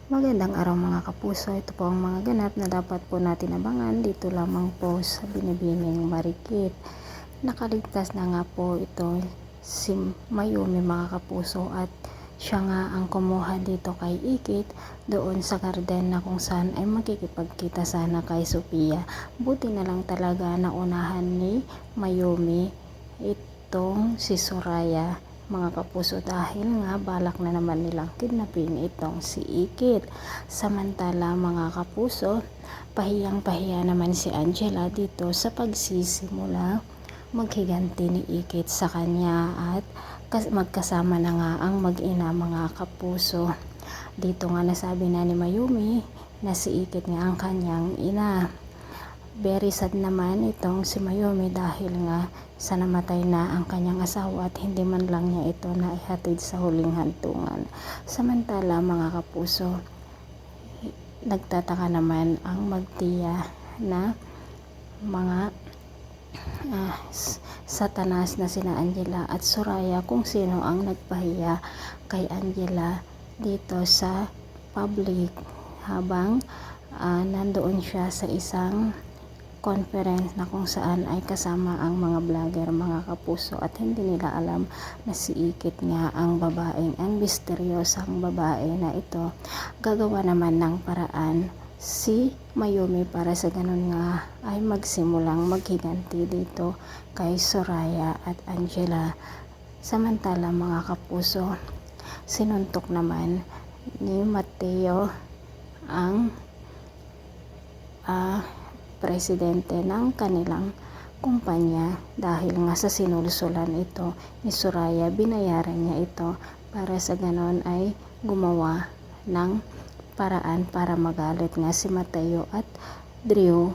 Magandang araw mga kapuso, ito po ang mga ganap na dapat po natin abangan dito lamang po sa Binibining Marikit. Nakaligtas na nga po ito si Mayumi mga kapuso at siya nga ang kumuha dito kay Ikit doon sa garden na kung saan ay magkikipagkita sana kay Sophia. Buti na lang talaga naunahan ni Mayumi itong si Soraya mga kapuso dahil nga balak na naman nilang kidnapin itong si Ikit. Samantala mga kapuso, pahiyang-pahiya naman si Angela dito sa pagsisimula maghiganti ni Ikit sa kanya at magkasama na nga ang mag-ina mga kapuso. Dito nga nasabi na ni Mayumi na si Ikit nga ang kanyang ina. Very sad naman itong si Mayumi dahil nga sa namatay na ang kanyang asawa at hindi man lang niya ito na ihatid sa huling hantungan. Samantala mga kapuso, nagtataka naman ang magtiya na mga satanas na sina Angela at Soraya kung sino ang nagpahiya kay Angela dito sa public habang nandoon siya sa isang conference na kung saan ay kasama ang mga vlogger mga kapuso at hindi nila alam na si Ikit nga ang babaeng, ang misteryosang babae na ito. Gagawa naman ng paraan si Mayumi para sa ganun nga ay magsimulang maghiganti dito kay Soraya at Angela. Samantala mga kapuso, sinuntok naman ni Mateo ang presidente ng kanilang kumpanya dahil nga sa sinulsulan ito ni Soraya. Binayaran niya ito para sa ganon ay gumawa ng paraan para magalit nga si Mateo at Drew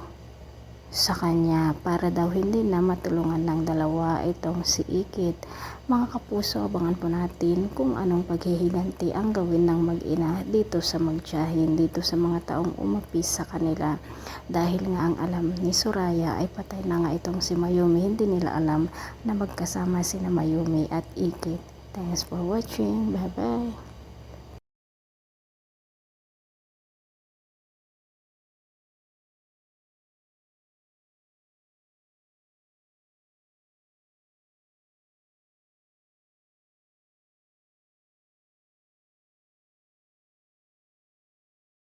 sa kanya para daw hindi na matulungan ng dalawa itong si Ikit. Mga kapuso, abangan po natin kung anong paghihiganti ang gawin ng mag-ina dito sa magtiyahin, dito sa mga taong umapis sa kanila. Dahil nga ang alam ni Soraya ay patay na nga itong si Mayumi, hindi nila alam na magkasama sina Mayumi at Ikit. Thanks for watching. Bye bye.